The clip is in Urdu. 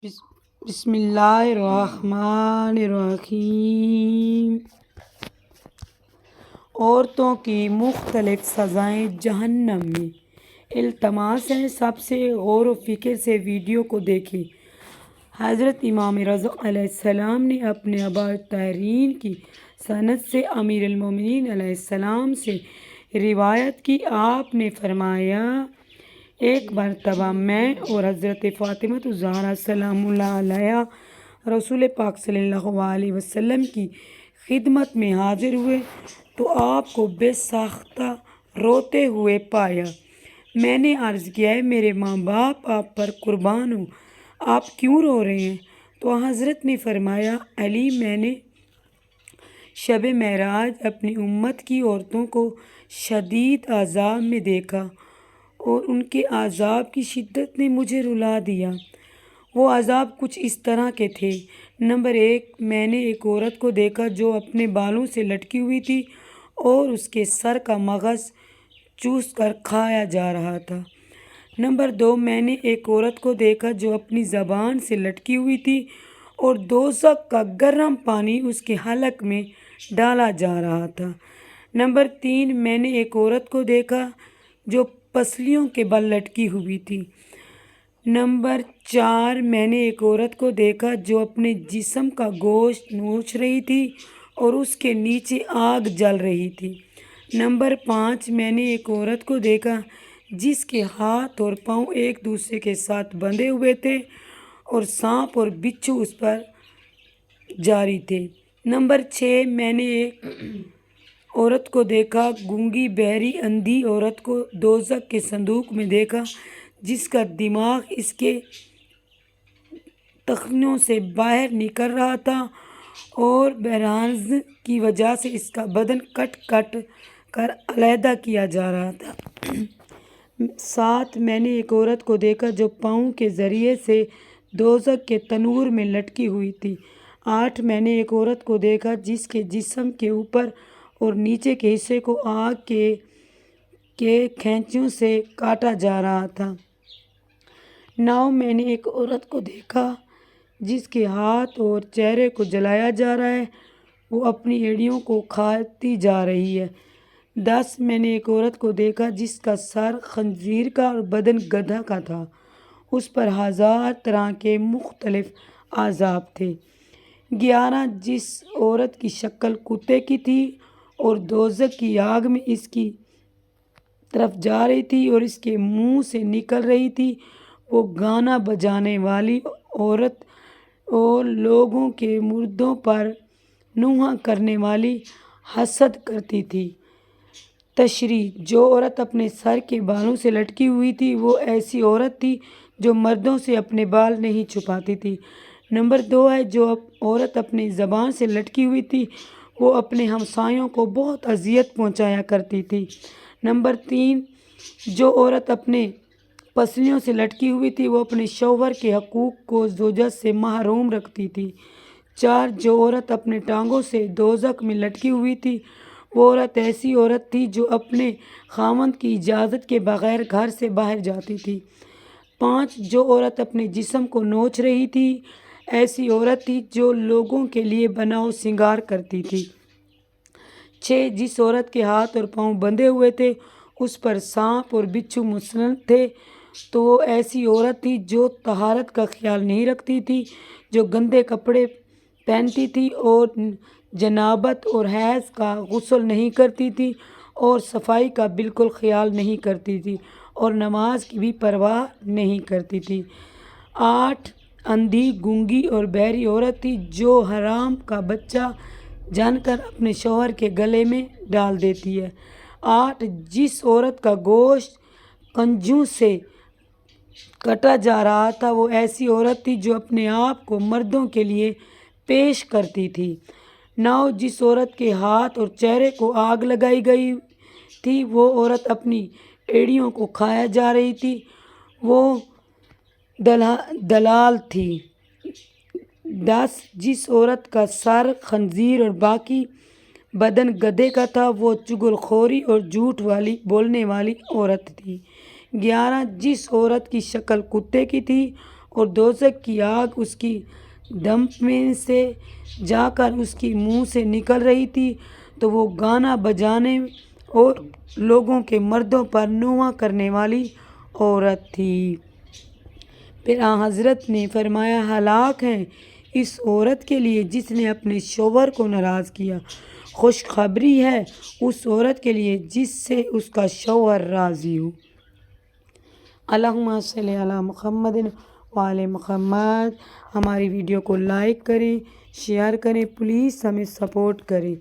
بس- بسم اللہ الرحمن الرحیم۔ عورتوں کی مختلف سزائیں جہنم میں۔ التماس ہے سب سے غور و فکر سے ویڈیو کو دیکھیں۔ حضرت امام رضا علیہ السلام نے اپنے ابا طاہرین کی سند سے امیر المومنین علیہ السلام سے روایت کی۔ آپ نے فرمایا، ایک مرتبہ میں اور حضرت فاطمہ الزہرا سلام اللہ علیہا رسول پاک صلی اللہ علیہ وسلم کی خدمت میں حاضر ہوئے تو آپ کو بے ساختہ روتے ہوئے پایا۔ میں نے عرض کیا، میرے ماں باپ آپ پر قربان ہوں، آپ کیوں رو رہے ہیں؟ تو حضرت نے فرمایا، علی، میں نے شب معراج اپنی امت کی عورتوں کو شدید عذاب میں دیکھا اور ان کے عذاب کی شدت نے مجھے رلا دیا۔ وہ عذاب کچھ اس طرح کے تھے۔ نمبر 1، میں نے ایک عورت کو دیکھا جو اپنے بالوں سے لٹکی ہوئی تھی اور اس کے سر کا مغز چوس کر کھایا جا رہا تھا۔ نمبر 2، میں نے ایک عورت کو دیکھا جو اپنی زبان سے لٹکی ہوئی تھی اور دوزخ کا گرم پانی اس کے حلق میں ڈالا جا رہا تھا۔ نمبر 3، میں نے ایک عورت کو دیکھا جو پسلیوں کے بل لٹکی ہوئی تھی۔ نمبر 4، میں نے ایک عورت کو دیکھا جو اپنے جسم کا گوشت نوچ رہی تھی اور اس کے نیچے آگ جل رہی تھی۔ نمبر 5، میں نے ایک عورت کو دیکھا جس کے ہاتھ اور پاؤں ایک دوسرے کے ساتھ بندھے ہوئے تھے اور سانپ اور بچھو اس پر جاری تھے۔ نمبر 6، میں نے ایک عورت کو دیکھا، گونگی، بہری، اندھی عورت کو دوزخ کے صندوق میں دیکھا جس کا دماغ اس کے تخنوں سے باہر نکل رہا تھا اور بحرانز کی وجہ سے اس کا بدن کٹ کٹ کر علیحدہ کیا جا رہا تھا۔ 7، میں نے ایک عورت کو دیکھا جو پاؤں کے ذریعے سے دوزخ کے تنور میں لٹکی ہوئی تھی۔ 8، میں نے ایک عورت کو دیکھا جس کے جسم کے اوپر اور نیچے کے حصے کو آگ کے کھینچوں سے کاٹا جا رہا تھا۔ 9، میں نے ایک عورت کو دیکھا جس کے ہاتھ اور چہرے کو جلایا جا رہا ہے، وہ اپنی ایڑیوں کو کھاتی جا رہی ہے۔ 10، میں نے ایک عورت کو دیکھا جس کا سر خنزیر کا اور بدن گدھا کا تھا، اس پر 1000 طرح کے مختلف عذاب تھے۔ 11، جس عورت کی شکل کتے کی تھی اور دوزخ کی آگ میں اس کی طرف جا رہی تھی اور اس کے منہ سے نکل رہی تھی، وہ گانا بجانے والی عورت اور لوگوں کے مردوں پر نوحہ کرنے والی حسد کرتی تھی۔ تشریح: جو عورت اپنے سر کے بالوں سے لٹکی ہوئی تھی وہ ایسی عورت تھی جو مردوں سے اپنے بال نہیں چھپاتی تھی۔ نمبر 2 ہے، جو عورت اپنی زبان سے لٹکی ہوئی تھی وہ اپنے ہمسایوں کو بہت اذیت پہنچایا کرتی تھی۔ نمبر 3، جو عورت اپنے پسلیوں سے لٹکی ہوئی تھی وہ اپنے شوہر کے حقوق کو زوجہ سے محروم رکھتی تھی۔ 4، جو عورت اپنے ٹانگوں سے دوزخ میں لٹکی ہوئی تھی وہ عورت ایسی عورت تھی جو اپنے خاوند کی اجازت کے بغیر گھر سے باہر جاتی تھی۔ 5، جو عورت اپنے جسم کو نوچ رہی تھی ایسی عورت تھی جو لوگوں کے لیے بناؤ سنگار کرتی تھی۔ 6، جس عورت کے ہاتھ اور پاؤں بندھے ہوئے تھے اس پر سانپ اور بچھو مسلط تھے تو وہ ایسی عورت تھی جو طہارت کا خیال نہیں رکھتی تھی، جو گندے کپڑے پہنتی تھی اور جنابت اور حیض کا غسل نہیں کرتی تھی اور صفائی کا بالکل خیال نہیں کرتی تھی اور نماز کی بھی پرواہ نہیں کرتی تھی۔ 8، اندھی، گونگی اور بہری عورت تھی جو حرام کا بچہ جان کر اپنے شوہر کے گلے میں ڈال دیتی ہے۔ 8، جس عورت کا گوشت کنجوں سے کاٹا جا رہا تھا وہ ایسی عورت تھی جو اپنے آپ کو مردوں کے لیے پیش کرتی تھی۔ 9، جس عورت کے ہاتھ اور چہرے کو آگ لگائی گئی تھی وہ عورت اپنی ایڑیوں کو کھایا جا رہی تھی، وہ دلال تھی۔ 10، جس عورت کا سر خنزیر اور باقی بدن گدھے کا تھا وہ چغل خوری اور جھوٹ بولنے والی عورت تھی۔ 11، جس عورت کی شکل کتے کی تھی اور دوزخ کی آگ اس کی دمپ میں سے جا کر اس کی منہ سے نکل رہی تھی تو وہ گانا بجانے اور لوگوں کے مردوں پر نوحہ کرنے والی عورت تھی۔ پھر آن حضرت نے فرمایا ہلاک ہے اس عورت کے لیے جس نے اپنے شوہر کو ناراض کیا، خوشخبری ہے اس عورت کے لیے جس سے اس کا شوہر راضی ہو۔ اللہم صلی علی محمد وعلی محمد۔ ہماری ویڈیو کو لائک کریں، شیئر کریں، پلیز ہمیں سپورٹ کریں۔